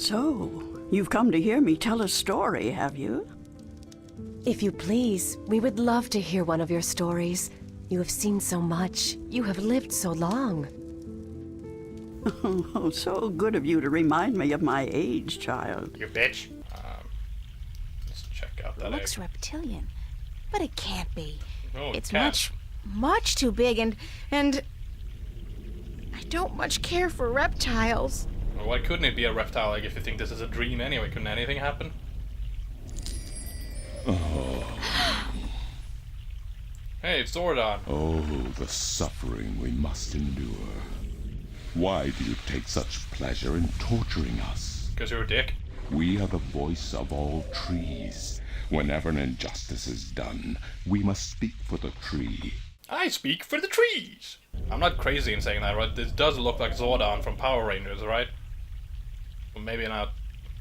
So, you've come to hear me tell a story, have you? If you please, we would love to hear one of your stories. You have seen so much. You have lived so long. Oh, so good of you to remind me of my age, child. You bitch. Let's check out that Looks egg. reptilian, but it can't be. No, it It's can't. much too big, and I don't much care for reptiles. Well, why couldn't it be a reptile egg if you think this is a dream anyway? Couldn't anything happen? Hey, it's Zordon. Oh, the suffering we must endure. Why do you take such pleasure in torturing us? Because you're a dick. We are the voice of all trees. Whenever an injustice is done, we must speak for the tree. I speak for the trees. I'm not crazy in saying that, right? This does look like Zordon from Power Rangers, right? Or maybe not.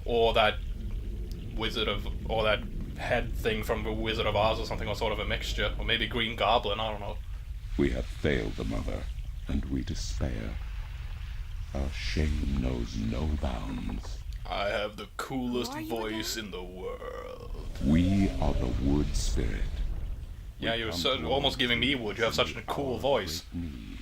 Or that or that head thing from the Wizard of Oz or something, or sort of a mixture. Or maybe Green Goblin, I don't know. We have failed the mother, and we despair. Our shame knows no bounds. I have the coolest voice in the world. We are the wood spirit. Yeah, you're almost giving me wood. You have such a cool voice. Need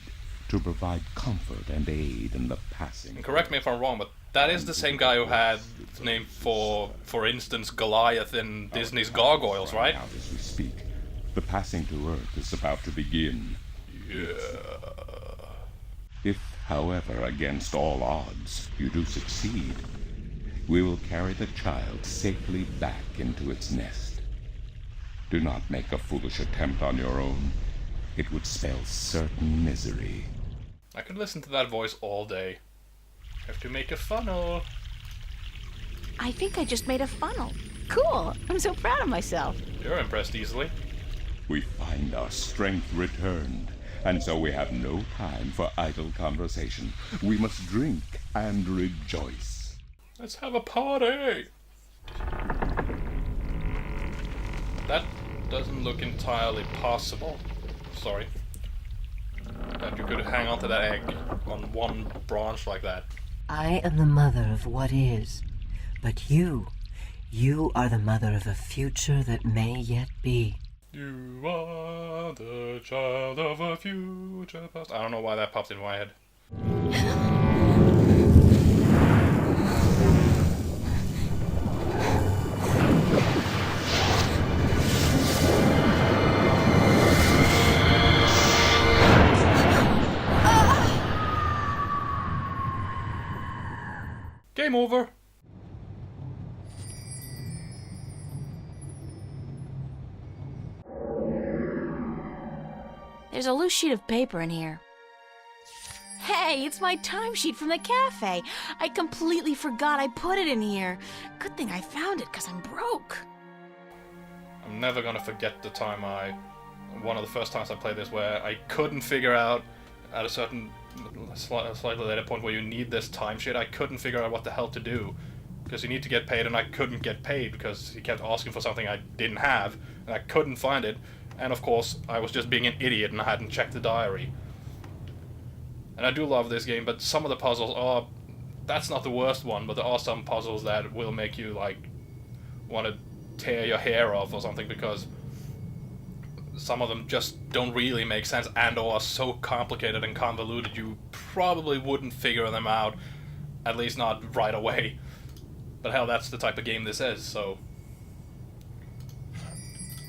to provide comfort and aid in the passing. And correct me if I'm wrong, but that is the same guy who had the name for instance, Goliath in Disney's Gargoyles, right? Out as we speak, the passing to Earth is about to begin. Yeah. If, however, against all odds, you do succeed, we will carry the child safely back into its nest. Do not make a foolish attempt on your own. It would spell certain misery. I could listen to that voice all day. Have to make a funnel. I think I just made a funnel. Cool. I'm so proud of myself. You're impressed easily. We find our strength returned, and so we have no time for idle conversation. We must drink and rejoice. Let's have a party! That doesn't look entirely possible. Sorry. That you could hang onto that egg on one branch like that. I am the mother of what is, but you are the mother of a future that may yet be. You are the child of a future past. I don't know why that popped into my head. Game over. There's a loose sheet of paper in here. Hey, it's my timesheet from the cafe. I completely forgot I put it in here. Good thing I found it, because I'm broke. I'm never gonna forget the time one of the first times I played this where I couldn't figure out at a certain slightly later point where you need this timesheet, I couldn't figure out what the hell to do. Because you need to get paid and I couldn't get paid because he kept asking for something I didn't have and I couldn't find it. And of course, I was just being an idiot and I hadn't checked the diary. And I do love this game, but some of the puzzles are... That's not the worst one, but there are some puzzles that will make you, like, want to tear your hair off or something because some of them just don't really make sense and or are so complicated and convoluted you probably wouldn't figure them out, at least not right away. But hell, that's the type of game this is, so...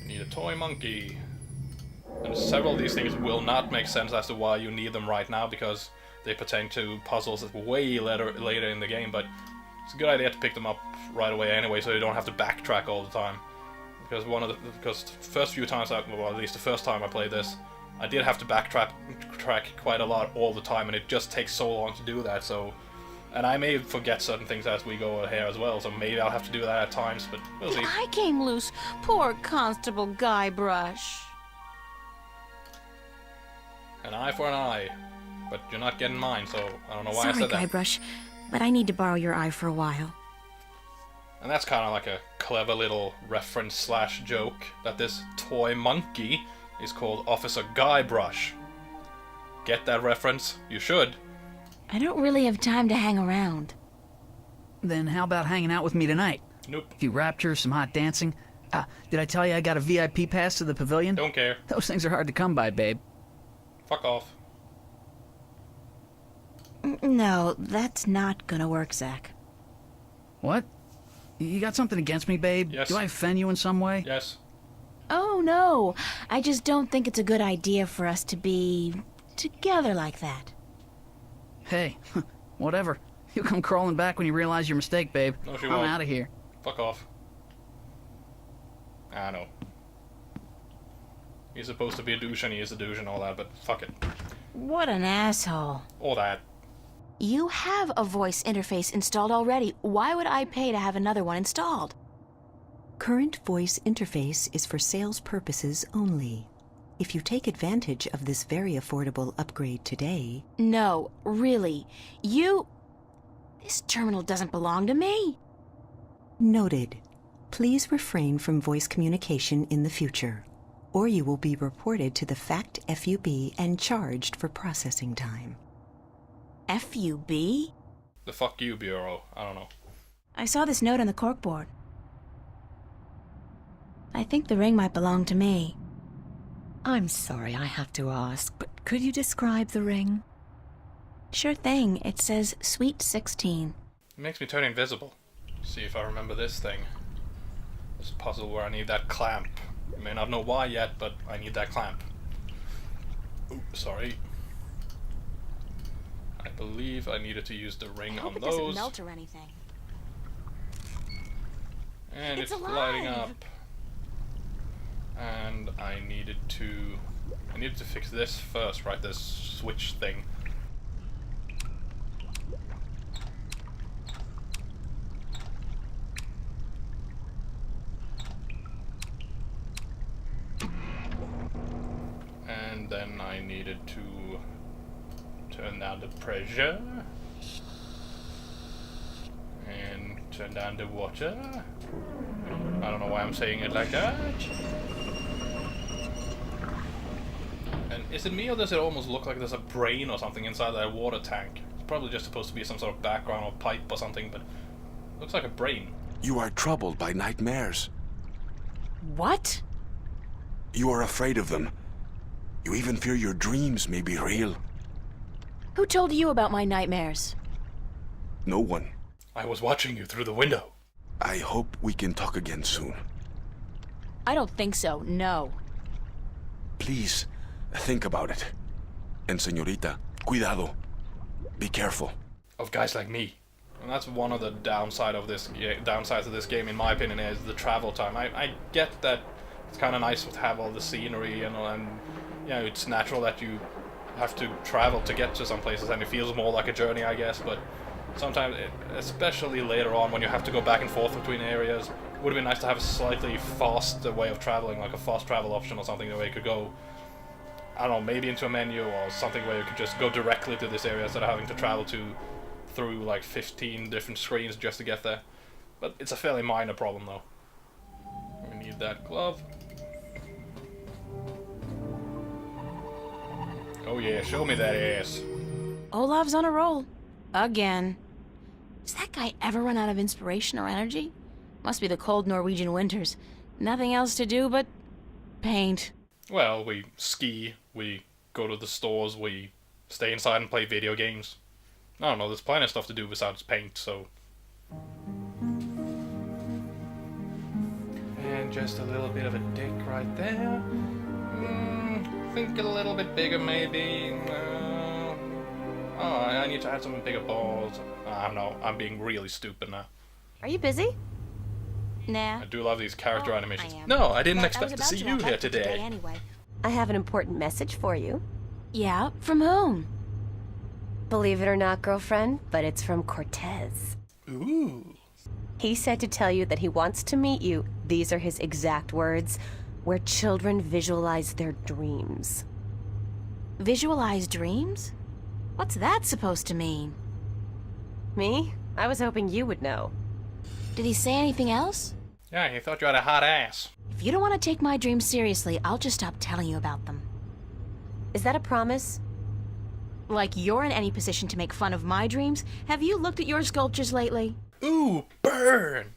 You need a toy monkey. And several of these things will not make sense as to why you need them right now because they pertain to puzzles way later in the game, but it's a good idea to pick them up right away anyway so you don't have to backtrack all the time. Because the first few times, well, at least the first time I played this, I did have to backtrack quite a lot all the time, and it just takes so long to do that. So, and I may forget certain things as we go here as well. So maybe I'll have to do that at times, but we'll see. I came loose. Poor Constable Guybrush. An eye for an eye, but you're not getting mine, so I don't know why I Sorry, said that. Guybrush, but I need to borrow your eye for a while. And that's kind of like a clever little reference slash joke that this toy monkey is called Officer Guybrush. Get that reference? You should. I don't really have time to hang around. Then how about hanging out with me tonight? Nope. A few raptures, some hot dancing. Did I tell you I got a VIP pass to the pavilion? Don't care. Those things are hard to come by, babe. Fuck off. No, that's not gonna work, Zach. What? You got something against me, babe? Yes. Do I offend you in some way? Yes. Oh, no. I just don't think it's a good idea for us to be together like that. Hey, whatever. You'll come crawling back when you realize your mistake, babe. No, she I'm won't. out of here. Fuck off. I know. He's supposed to be a douche and he is a douche and all that, but fuck it. What an asshole. All that. You have a voice interface installed already. Why would I pay to have another one installed? Current voice interface is for sales purposes only. If you take advantage of this very affordable upgrade today... No, really. This terminal doesn't belong to me. Noted. Please refrain from voice communication in the future, or you will be reported to the FACT FUB and charged for processing time. FUB? The fuck you, Bureau. I don't know. I saw this note on the corkboard. I think the ring might belong to me. I'm sorry I have to ask, but could you describe the ring? Sure thing. It says Sweet 16. It makes me turn invisible. See if I remember this thing. This puzzle where I need that clamp. I may not know why yet, but I need that clamp. Ooh, sorry. I believe I needed to use the ring on It those. doesn't melt or anything. And it's alive! lighting up. And I needed to fix this first, right? This switch thing. And then I needed to turn down the pressure and turn down the water. I don't know why I'm saying it like that. And is it me or does it almost look like there's a brain or something inside that water tank? It's probably just supposed to be some sort of background or pipe or something, but it looks like a brain. You are troubled by nightmares. What? You are afraid of them. You even fear your dreams may be real. Who told you about my nightmares? No one. I was watching you through the window. I hope we can talk again soon. I don't think so, no. Please, think about it. And señorita, cuidado. Be careful. Of guys like me. And that's one of the downsides of this game, in my opinion, is the travel time. I get that it's kind of nice to have all the scenery and you know, it's natural that you have to travel to get to some places, and it feels more like a journey, I guess, but sometimes, especially later on when you have to go back and forth between areas, it would have been nice to have a slightly faster way of traveling, like a fast travel option or something where you could go, I don't know, maybe into a menu or something where you could just go directly to this area instead of having to travel through like 15 different screens just to get there. But it's a fairly minor problem though. We need that glove. Oh yeah, show me that ass. Olaf's on a roll. Again. Does that guy ever run out of inspiration or energy? Must be the cold Norwegian winters. Nothing else to do but paint. Well, we ski, we go to the stores, we stay inside and play video games. I don't know, there's plenty of stuff to do besides paint, so... And just a little bit of a dick right there. Think a little bit bigger, maybe. Oh, I need to add some bigger balls. I don't know, I'm being really stupid now. Are you busy? Nah. I do love these character Oh, animations. I am. No, I didn't But expect was to see about you wrap here up for today. Anyway. I have an important message for you. Yeah? From whom? Believe it or not, girlfriend, but it's from Cortez. Ooh. He said to tell you that he wants to meet you, these are his exact words, where children visualize their dreams. Visualize dreams? What's that supposed to mean? Me? I was hoping you would know. Did he say anything else? Yeah, he thought you had a hot ass. If you don't want to take my dreams seriously, I'll just stop telling you about them. Is that a promise? Like you're in any position to make fun of my dreams? Have you looked at your sculptures lately? Ooh, burn!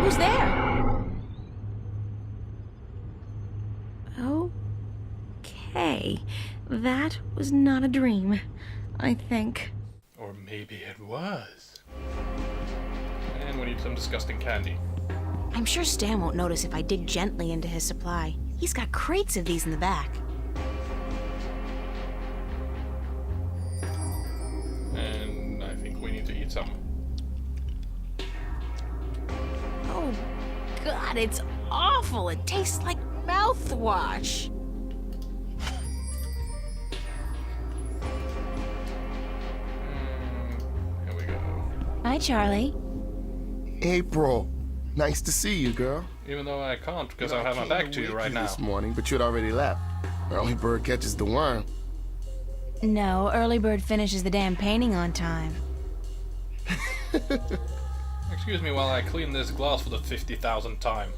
Who's there? Okay, that was not a dream, I think. Or maybe it was. And we need some disgusting candy. I'm sure Stan won't notice if I dig gently into his supply. He's got crates of these in the back. And I think we need to eat some. Oh, God, it's awful. It tastes like mouthwash. Here we go. Hi, Charlie. April, nice to see you, girl. Even though I can't, because I have my back to you right now. This morning, but you'd already left. Early bird catches the worm. No, early bird finishes the damn painting on time. Excuse me while I clean this glass for the 50,000th time.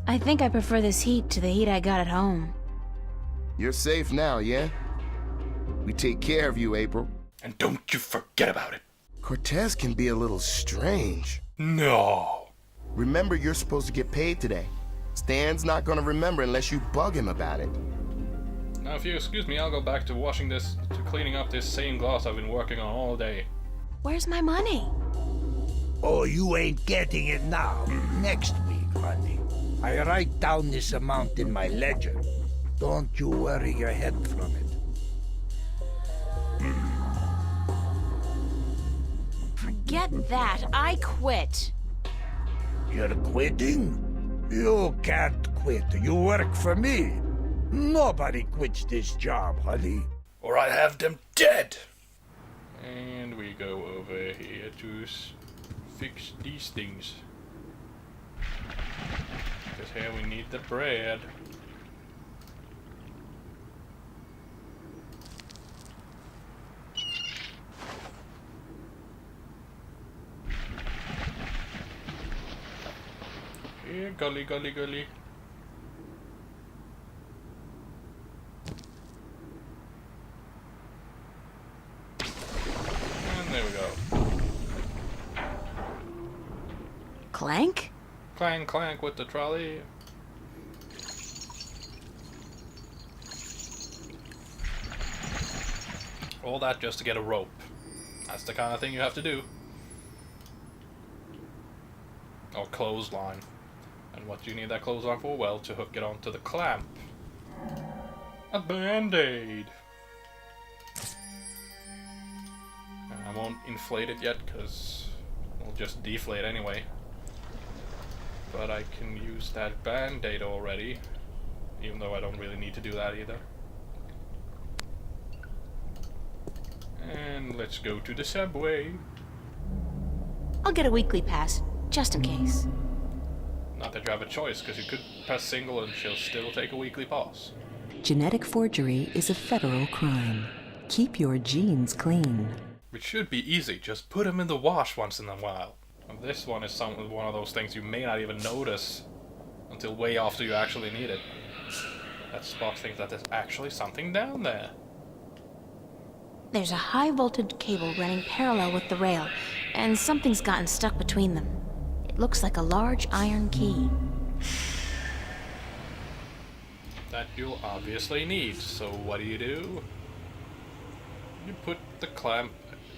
I think I prefer this heat to the heat I got at home. You're safe now, yeah? We take care of you, April. And don't you forget about it. Cortez can be a little strange. No. Remember, you're supposed to get paid today. Stan's not gonna remember unless you bug him about it. Now, if you excuse me, I'll go back to cleaning up this same glass I've been working on all day. Where's my money? Oh, you ain't getting it now. Next week, honey. I write down this amount in my ledger. Don't you worry your head from it. Forget that. I quit. You're quitting? You can't quit. You work for me. Nobody quits this job, honey. Or I have them dead! And we go over here to fix these things. Because here we need the bread. Here, gully, gully, gully. And there we go. Clank? Clank, clank with the trolley. All that just to get a rope. That's the kind of thing you have to do. Or clothesline. And what do you need that clothesline for? Well, to hook it onto the clamp. A band-aid. And I won't inflate it yet because it'll just deflate anyway. But I can use that band-aid already, even though I don't really need to do that either. And let's go to the subway. I'll get a weekly pass, just in case. Not that you have a choice, because you could press single and she'll still take a weekly pass. Genetic forgery is a federal crime. Keep your genes clean. Which should be easy, just put them in the wash once in a while. And this one is one of those things you may not even notice until way after you actually need it. That Spock thinks that there's actually something down there. There's a high voltage cable running parallel with the rail, and something's gotten stuck between them. It looks like a large iron key. That you'll obviously need, so what do? You put the clamp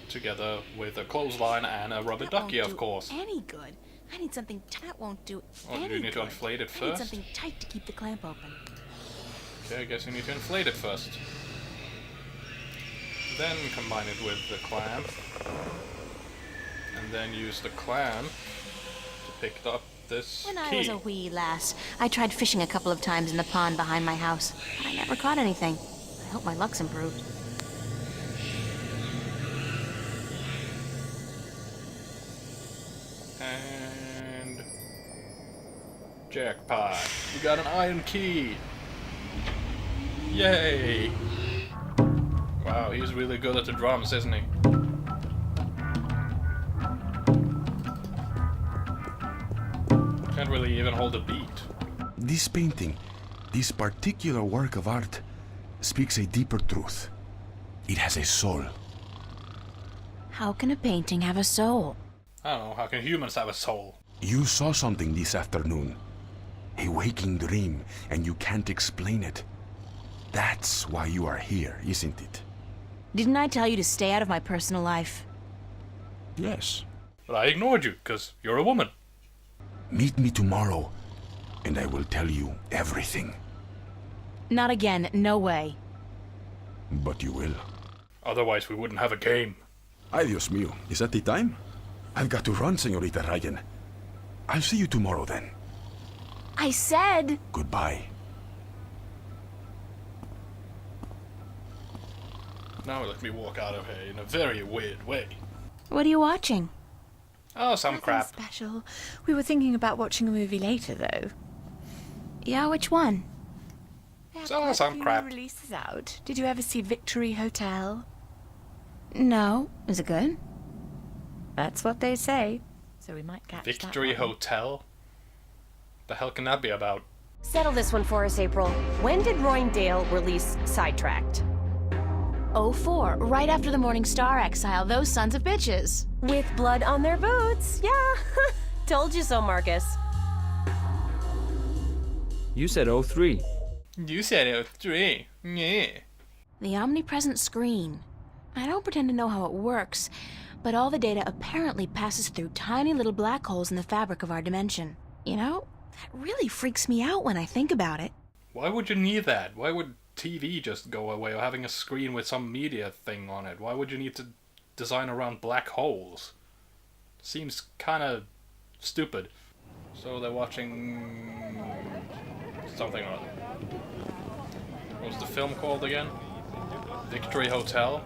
together with a clothesline and a rubber ducky, of course. Any good? I need something that won't do any you need good. to inflate it I first? need something tight to keep the clamp open. Okay, I guess you need to inflate it first. Then combine it with the clamp. And then use the clamp to pick up this When key. I was a wee lass, I tried fishing a couple of times in the pond behind my house, but I never caught anything. I hope my luck's improved. And jackpot. We got an iron key. Yay! Wow, he's really good at the drums, isn't he? Can't really even hold a beat. This painting, this particular work of art, speaks a deeper truth. It has a soul. How can a painting have a soul? I don't know, how can humans have a soul? You saw something this afternoon. A waking dream, and you can't explain it. That's why you are here, isn't it? Didn't I tell you to stay out of my personal life? Yes. But I ignored you, because you're a woman. Meet me tomorrow, and I will tell you everything. Not again, no way. But you will. Otherwise we wouldn't have a game. Ay, Dios mío. Is that the time? I've got to run, Señorita Ryan. I'll see you tomorrow, then. I said... Goodbye. Now let me walk out of here in a very weird way. What are you watching? Oh, some Nothing crap. special. We were thinking about watching a movie later, though. Yeah, which one? So, some crap. Releases out. Did you ever see Victory Hotel? No. Is it good? That's what they say. So we might catch Victory that one. Hotel? The hell can that be about? Settle this one for us, April. When did Roindale release Sidetracked? 04, right after the Morning Star exile, those sons of bitches. With blood on their boots. Yeah. Told you so, Marcus. You said 03. You said 03. Yeah. The omnipresent screen. I don't pretend to know how it works, but all the data apparently passes through tiny little black holes in the fabric of our dimension. You know, that really freaks me out when I think about it. Why would you need that? Why would TV just go away, or having a screen with some media thing on it? Why would you need to design around black holes? Seems kinda stupid. So they're watching... something or other. What was the film called again? Victory Hotel?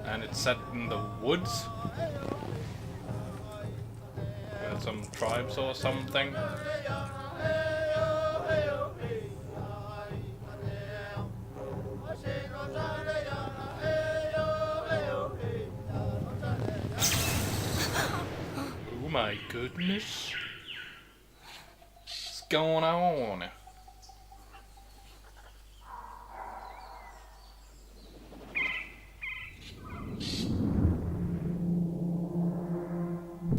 And it's set in the woods? With some tribes or something? Oh my goodness. What's going on?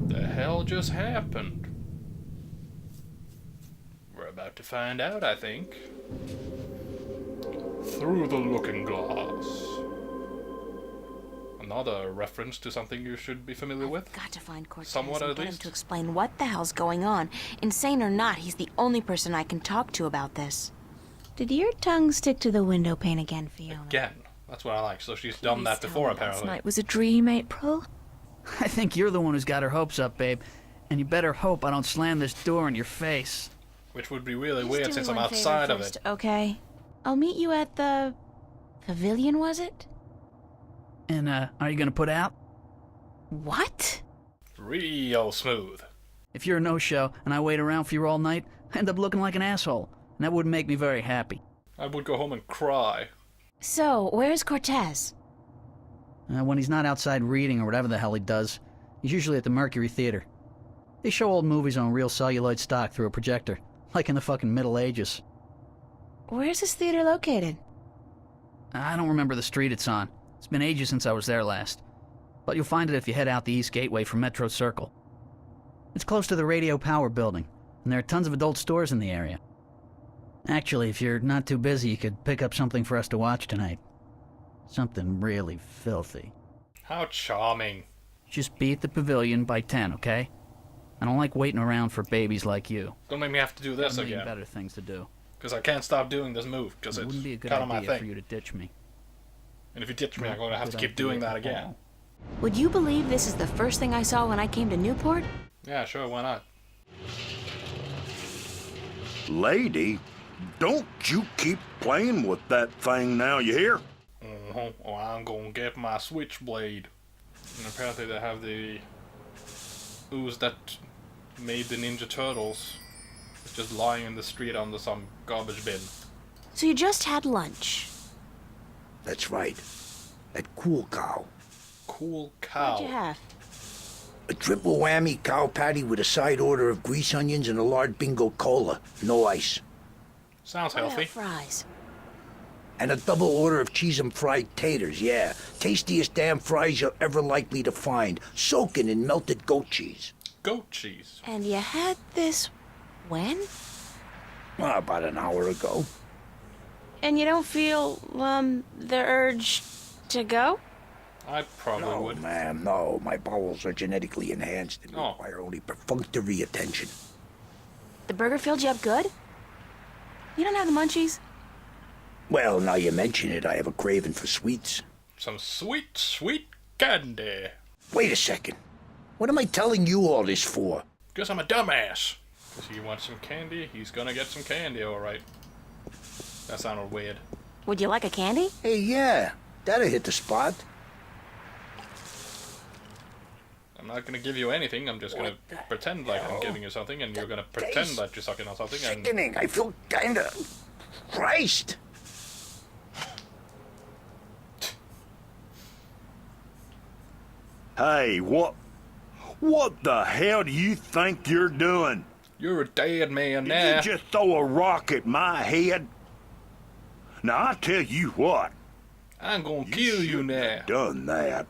The hell just happened? We're about to find out, I think. Through the Looking Glass. Another reference to something you should be familiar with. Got to find Cortez Somewhat, and at get him least. to explain what the hell's going on. Insane or not, he's the only person I can talk to about this. Did your tongue stick to the window pane again, Fiona? Again. That's what I like. So she's done that before, apparently. Last night was a dream, April. I think you're the one who's got her hopes up, babe. And you better hope I don't slam this door in your face. Which would be really Just weird do since me I'm one favor outside of first, it. Okay. I'll meet you at the... pavilion, was it? And, are you gonna put out? What? Real smooth. If you're a no-show and I wait around for you all night, I end up looking like an asshole. And that wouldn't make me very happy. I would go home and cry. So, where's Cortez? When he's not outside reading or whatever the hell he does, he's usually at the Mercury Theater. They show old movies on real celluloid stock through a projector, like in the fucking Middle Ages. Where's this theater located? I don't remember the street it's on. It's been ages since I was there last. But you'll find it if you head out the East Gateway from Metro Circle. It's close to the Radio Power building, and there are tons of adult stores in the area. Actually, if you're not too busy, you could pick up something for us to watch tonight. Something really filthy. How charming. Just be at the pavilion by 10, okay? I don't like waiting around for babies like you. Don't make me have to do this Got a million again. better things to do. Because I can't stop doing this move, because It it's wouldn't be a good kind of my idea for thing. you to ditch me. And if you ditch me, I'm going to have to Good keep doing idea that at again. all. Would you believe this is the first thing I saw when I came to Newport? Yeah, sure, why not? Lady, don't you keep playing with that thing now, you hear? Well, I'm going to get my switchblade. And apparently they have the ooze that made the Ninja Turtles. It's just lying in the street under some garbage bin. So you just had lunch. That's right. At Cool Cow. Cool Cow. What'd you have? A triple whammy cow patty with a side order of grease onions and a lard bingo cola. No ice. Sounds What about healthy. fries? And a double order of cheese and fried taters, yeah. Tastiest damn fries you're ever likely to find, soaking in melted goat cheese. Goat cheese? And you had this when? Well, about an hour ago. And you don't feel, the urge to go? I probably would. No, ma'am, no. My bowels are genetically enhanced and require only perfunctory attention. The burger filled you up good? You don't have the munchies? Well, now you mention it, I have a craving for sweets. Some sweet, sweet candy. Wait a second. What am I telling you all this for? Because I'm a dumbass. Because he wants some candy, he's gonna get some candy, alright. That sounded weird. Would you like a candy? Hey, yeah. That'll hit the spot. I'm not gonna give you anything, I'm just gonna pretend like I'm giving you something, and you're gonna pretend that you're sucking on something, and... Sickening. I feel kinda... Christ! Hey, what the hell do you think you're doing? You're a dead man now. Did you just throw a rock at my head? Now, I tell you what. I'm gonna kill you now. Done that.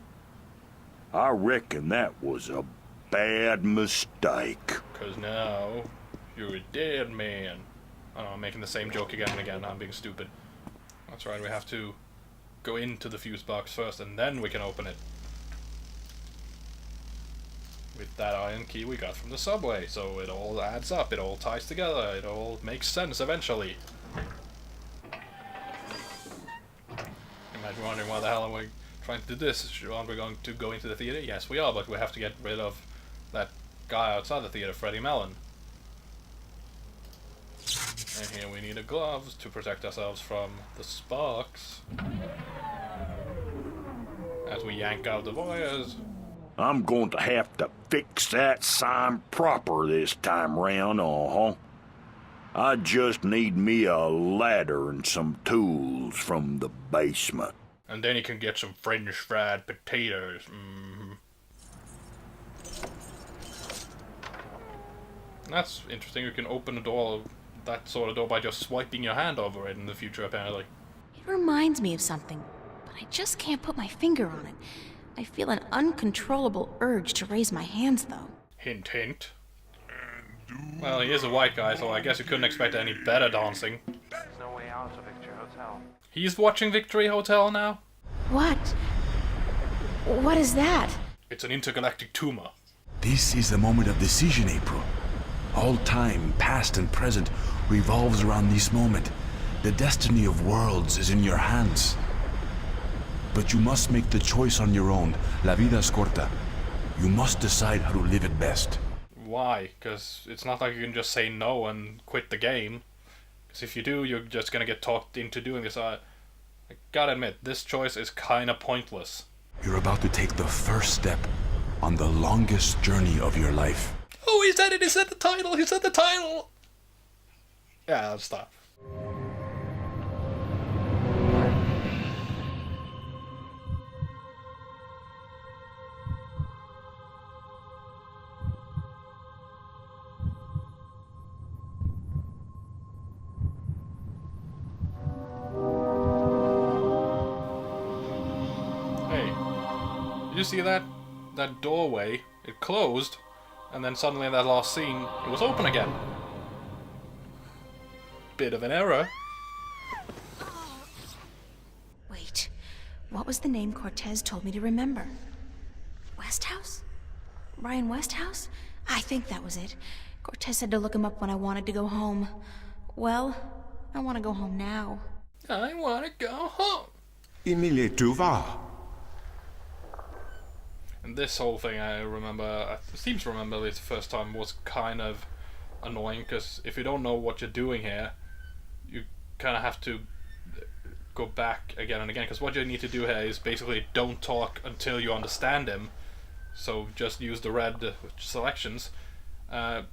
I reckon that was a bad mistake. Cause now, you're a dead man. I don't know, I'm making the same joke again and again. I'm being stupid. That's right, we have to go into the fuse box first, and then we can open it. With that iron key we got from the subway, so it all adds up, it all ties together, it all makes sense eventually. You might be wondering why the hell are we trying to do this? Aren't we going to go into the theater? Yes, we are, but we have to get rid of that guy outside the theater, Freddie Mellon. And here we need a gloves to protect ourselves from the sparks. As we yank out the wires. I'm going to have to fix that sign proper this time round, I just need me a ladder and some tools from the basement. And then you can get some French fried potatoes. That's interesting, you can open a door, that sort of door, by just swiping your hand over it in the future, apparently. It reminds me of something, but I just can't put my finger on it. I feel an uncontrollable urge to raise my hands, though. Hint, hint. Well, he is a white guy, so I guess you couldn't expect any better dancing. There's no way out of Victory Hotel. He's watching Victory Hotel now? What? What is that? It's an intergalactic tumor. This is the moment of decision, April. All time, past and present, revolves around this moment. The destiny of worlds is in your hands. But you must make the choice on your own. La vida es corta. You must decide how to live it best. Why? Because it's not like you can just say no and quit the game. Because if you do, you're just gonna get talked into doing this. I gotta admit, this choice is kinda pointless. You're about to take the first step on the longest journey of your life. Oh, he said it! He said the title! He said the title! Yeah, I'll stop. Did you see that? That doorway, it closed, and then suddenly in that last scene, it was open again. Bit of an error. Wait, what was the name Cortez told me to remember? Westhouse? Ryan Westhouse? I think that was it. Cortez said to look him up when I wanted to go home. Well, I want to go home now. I want to go home. Emile, tu vas? And this whole thing, I seem to remember this first time, was kind of annoying, because if you don't know what you're doing here, you kind of have to go back again and again, because what you need to do here is basically don't talk until you understand him, so just use the red selections. But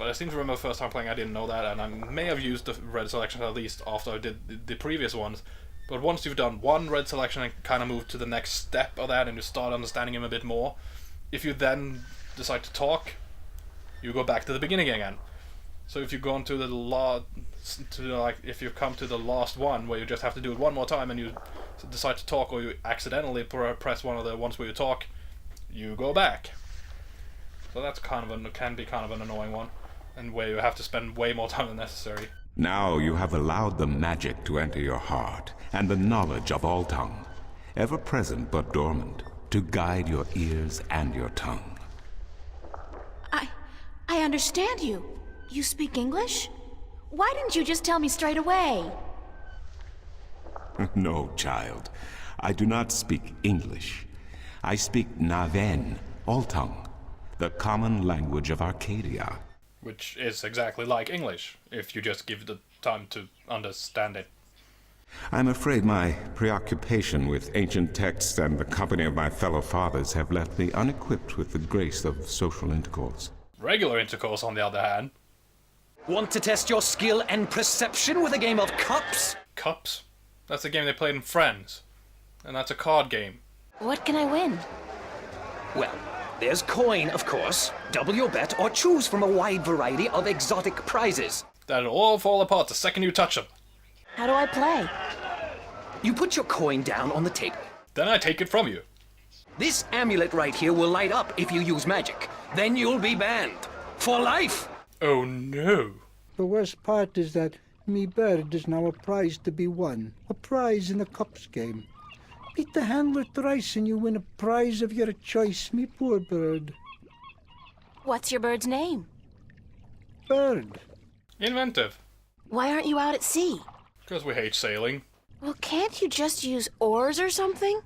I seem to remember the first time playing I didn't know that, and I may have used the red selections at least after I did the previous ones. But once you've done one red selection and kind of move to the next step of that and you start understanding him a bit more, if you then decide to talk, you go back to the beginning again. So if you go into if you come to the last one where you just have to do it one more time and you decide to talk, or you accidentally press one of the ones where you talk, you go back. So that's can be kind of an annoying one, and where you have to spend way more time than necessary. Now you have allowed the magic to enter your heart, and the knowledge of all tongue, ever present but dormant, to guide your ears and your tongue. I understand you. You speak English? Why didn't you just tell me straight away? No, child. I do not speak English. I speak Naven, all tongue, the common language of Arcadia. Which is exactly like English, if you just give the time to understand it. I'm afraid my preoccupation with ancient texts and the company of my fellow fathers have left me unequipped with the grace of social intercourse. Regular intercourse, on the other hand. Want to test your skill and perception with a game of cups? Cups? That's a game they played in Friends. And that's a card game. What can I win? Well, there's coin, of course. Double your bet or choose from a wide variety of exotic prizes. That'll all fall apart the second you touch them. How do I play? You put your coin down on the table. Then I take it from you. This amulet right here will light up if you use magic. Then you'll be banned. For life! Oh no. The worst part is that me bird is now a prize to be won. A prize in the cups game. Beat the handler thrice and you win a prize of your choice, me poor bird. What's your bird's name? Bird. Inventive. Why aren't you out at sea? Because we hate sailing. Well, can't you just use oars or something?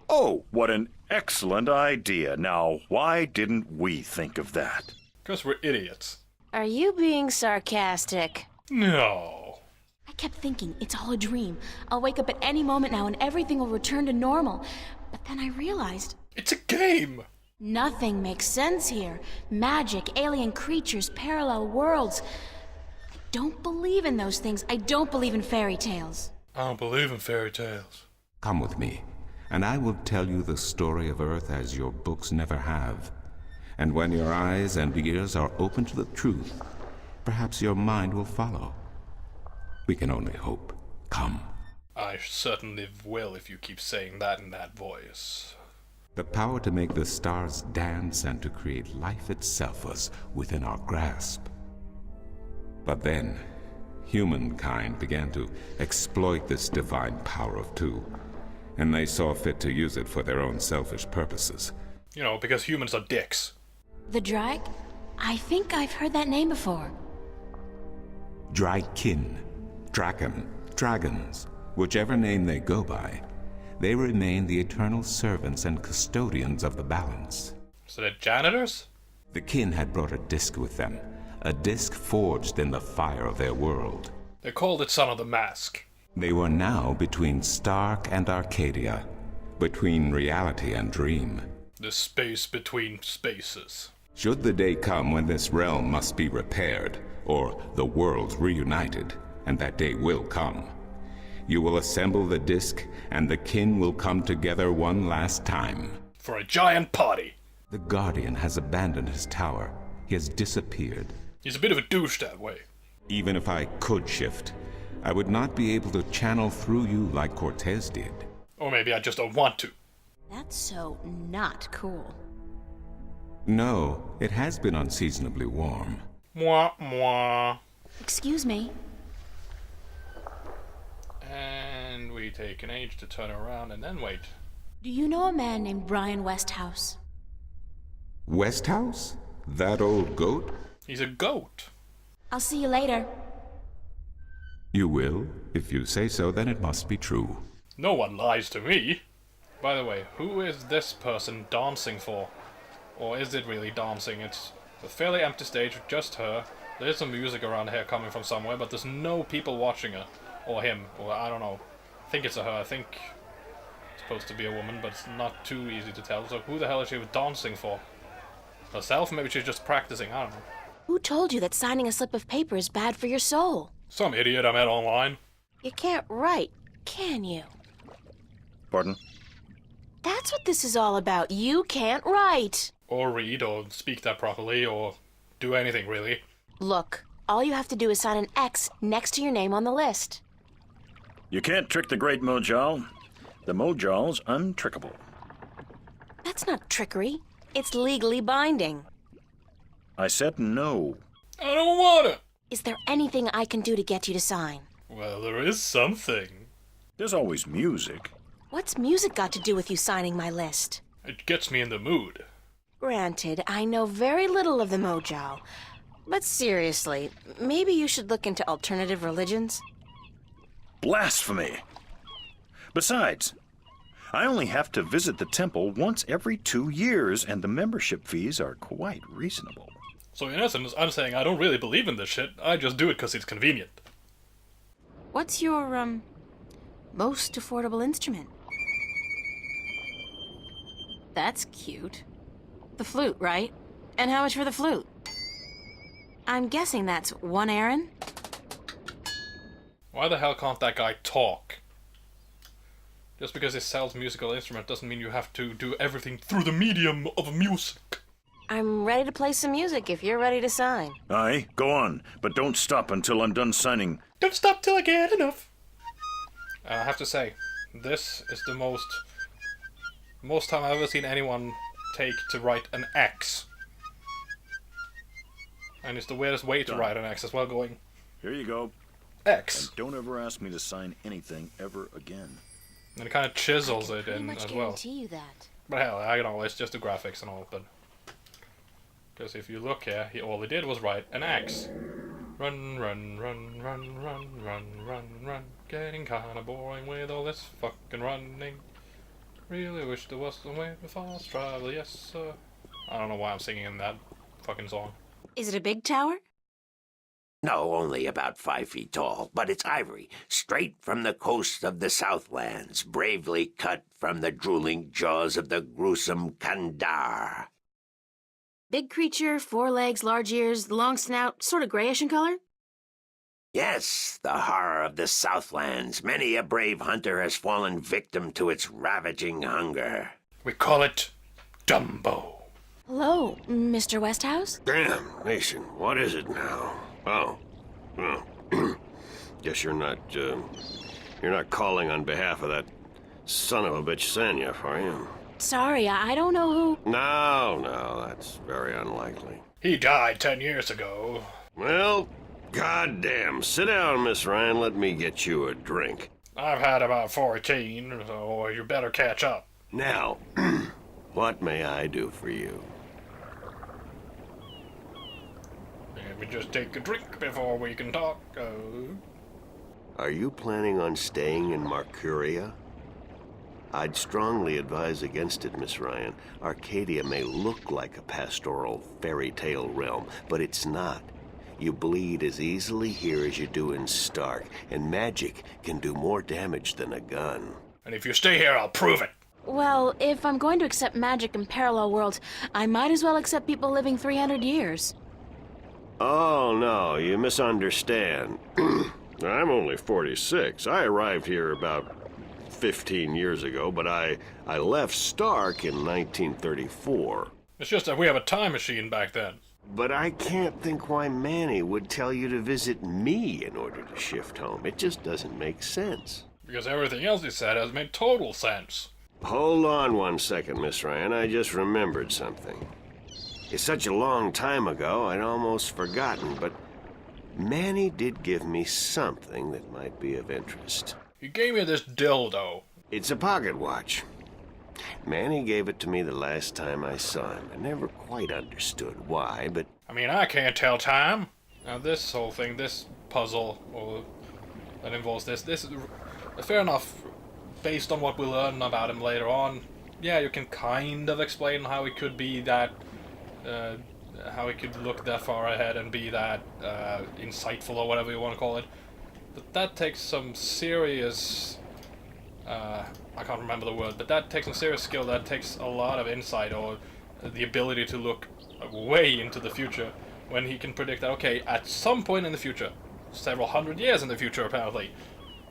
Oh, what an excellent idea. Now, why didn't we think of that? Because we're idiots. Are you being sarcastic? No. I kept thinking, it's all a dream. I'll wake up at any moment now and everything will return to normal. But then I realized... It's a game! Nothing makes sense here. Magic, alien creatures, parallel worlds. I don't believe in those things. I don't believe in fairy tales. I don't believe in fairy tales. Come with me, and I will tell you the story of Earth as your books never have. And when your eyes and ears are open to the truth, perhaps your mind will follow. We can only hope. Come. I certainly will if you keep saying that in that voice. The power to make the stars dance and to create life itself was within our grasp. But then, humankind began to exploit this divine power of two, and they saw fit to use it for their own selfish purposes. You know, because humans are dicks. The Drag? I think I've heard that name before. Drykin, Draken, Dragons, whichever name they go by, they remain the eternal servants and custodians of the balance. So they're janitors? The kin had brought a disc with them, a disc forged in the fire of their world. They called it Son of the Mask. They were now between Stark and Arcadia, between reality and dream. The space between spaces. Should the day come when this realm must be repaired, or the worlds reunited, and that day will come, you will assemble the disc, and the kin will come together one last time. For a giant party! The Guardian has abandoned his tower. He has disappeared. He's a bit of a douche that way. Even if I could shift, I would not be able to channel through you like Cortez did. Or maybe I just don't want to. That's so not cool. No, it has been unseasonably warm. Mwah, mwah. Excuse me. And we take an age to turn around and then wait. Do you know a man named Brian Westhouse? Westhouse? That old goat? He's a goat. I'll see you later. You will? If you say so, then it must be true. No one lies to me. By the way, who is this person dancing for? Or is it really dancing? It's a fairly empty stage with just her. There's some music around here coming from somewhere, but there's no people watching her. Or him, or I don't know. I think it's a her. I think it's supposed to be a woman, but it's not too easy to tell. So who the hell is she dancing for? Herself? Maybe she's just practicing, I don't know. Who told you that signing a slip of paper is bad for your soul? Some idiot I met online. You can't write, can you? Pardon? That's what this is all about. You can't write. Or read, or speak that properly, or do anything, really. Look, all you have to do is sign an X next to your name on the list. You can't trick the great Mojal. The Mojal's untrickable. That's not trickery. It's legally binding. I said no. I don't want it. Is there anything I can do to get you to sign? Well, there is something. There's always music. What's music got to do with you signing my list? It gets me in the mood. Granted, I know very little of the Mojal. But seriously, maybe you should look into alternative religions? Blasphemy! Besides, I only have to visit the temple once every 2 years, and the membership fees are quite reasonable. So in essence, I'm saying I don't really believe in this shit, I just do it because it's convenient. What's your, most affordable instrument? That's cute. The flute, right? And how much for the flute? I'm guessing that's 1 Aaron? Why the hell can't that guy talk? Just because he sells musical instrument doesn't mean you have to do everything through the medium of music. I'm ready to play some music if you're ready to sign. Aye, go on, but don't stop until I'm done signing. Don't stop till I get enough. I have to say, this is the most time I've ever seen anyone take to write an X. And it's the weirdest way to write an X as well, going... Here you go. X. And don't ever ask me to sign anything ever again. And it kind of chisels it in as well. Guarantee you that. But hell, I know, it's just the graphics and all, but... Because if you look here, all he did was write an X. Run, run, run, run, run, run, run, run. Getting kinda boring with all this fucking running. Really wish there was some way to fast travel, yes sir. I don't know why I'm singing in that fucking song. Is it a big tower? No, only about 5 feet tall, but it's ivory, straight from the coast of the Southlands, bravely cut from the drooling jaws of the gruesome Kandar. Big creature, 4 legs, large ears, long snout, sort of grayish in color? Yes, the horror of the Southlands. Many a brave hunter has fallen victim to its ravaging hunger. We call it Dumbo. Hello, Mr. Westhouse? Damn, Nation, what is it now? Oh. Guess you're not calling on behalf of that son of a bitch Sanyef, are you? Sorry, I don't know who... No, that's very unlikely. He died 10 years ago. Well, goddamn. Sit down, Miss Ryan. Let me get you a drink. I've had about 14, so you better catch up. Now, what may I do for you? Let me just take a drink before we can talk. Are you planning on staying in Marcuria? I'd strongly advise against it, Miss Ryan. Arcadia may look like a pastoral fairy tale realm, but it's not. You bleed as easily here as you do in Stark, and magic can do more damage than a gun. And if you stay here, I'll prove it. Well, if I'm going to accept magic in parallel worlds, I might as well accept people living 300 years. Oh, no, you misunderstand. I'm only 46. I arrived here about 15 years ago, but I left Stark in 1934. It's just that we have a time machine back then. But I can't think why Manny would tell you to visit me in order to shift home. It just doesn't make sense. Because everything else he said has made total sense. Hold on 1 second, Miss Ryan. I just remembered something. It's such a long time ago, I'd almost forgotten, but Manny did give me something that might be of interest. He gave me this dildo. It's a pocket watch. Manny gave it to me the last time I saw him. I never quite understood why, but... I mean, I can't tell time. Now this whole thing, this puzzle, or that involves this is fair enough based on what we learn about him later on. Yeah, you can kind of explain how he could be that, how he could look that far ahead and be that insightful or whatever you want to call it. But that takes some serious, I can't remember the word, but that takes some serious skill, that takes a lot of insight or the ability to look way into the future when he can predict that, okay, at some point in the future, several hundred years in the future apparently,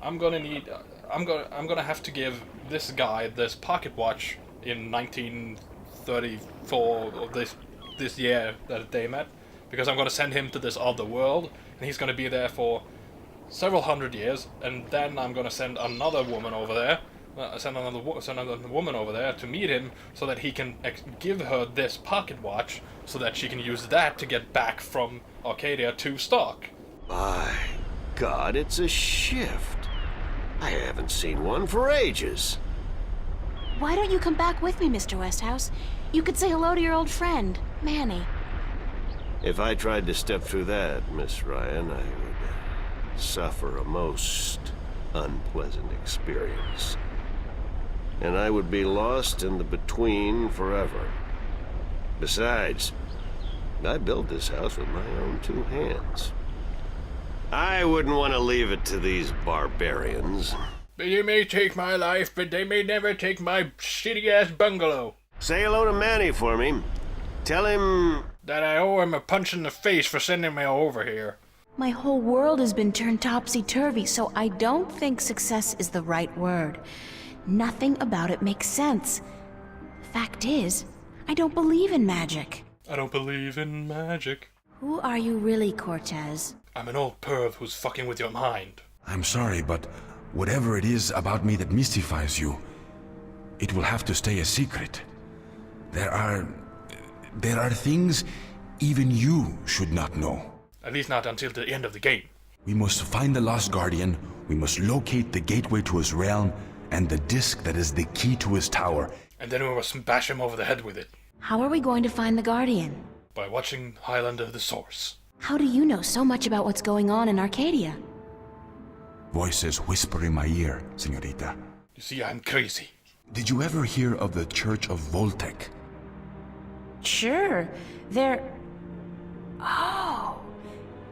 I'm gonna have to give this guy this pocket watch in 1934 or this year that they met, because I'm going to send him to this other world, and he's going to be there for several hundred years, and then I'm going to send another woman over there, send another woman over there to meet him, so that he can give her this pocket watch, so that she can use that to get back from Arcadia to Stark. My God, it's a shift. I haven't seen one for ages. Why don't you come back with me, Mr. Westhouse? You could say hello to your old friend, Manny. If I tried to step through that, Miss Ryan, I would suffer a most unpleasant experience. And I would be lost in the between forever. Besides, I built this house with my own two hands. I wouldn't want to leave it to these barbarians. They may take my life, but they may never take my shitty-ass bungalow. Say hello to Manny for me. Tell him that I owe him a punch in the face for sending me over here. My whole world has been turned topsy-turvy, so I don't think success is the right word. Nothing about it makes sense. Fact is, I don't believe in magic. I don't believe in magic. Who are you really, Cortez? I'm an old perv who's fucking with your mind. I'm sorry, but whatever it is about me that mystifies you, it will have to stay a secret. There are things even you should not know. At least not until the end of the game. We must find the Lost Guardian, we must locate the gateway to his realm, and the disc that is the key to his tower. And then we must bash him over the head with it. How are we going to find the Guardian? By watching Highlander the Source. How do you know so much about what's going on in Arcadia? Voices whisper in my ear, señorita. You see, I'm crazy. Did you ever hear of the Church of Voltec? Sure. They're... Oh,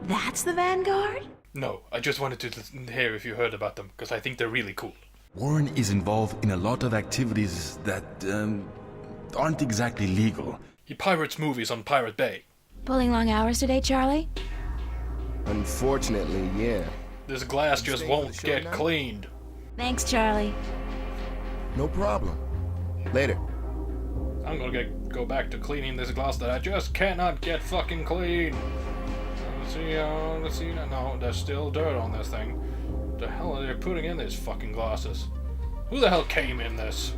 that's the Vanguard? No, I just wanted to hear if you heard about them, because I think they're really cool. Warren is involved in a lot of activities that aren't exactly legal. He pirates movies on Pirate Bay. Pulling long hours today, Charlie? Unfortunately, yeah. This glass just won't get cleaned. Thanks, Charlie. No problem. Later. I'm gonna go back to cleaning this glass that I just cannot get fucking clean. Let's see. No, there's still dirt on this thing. What the hell are they putting in these fucking glasses? Who the hell came in this?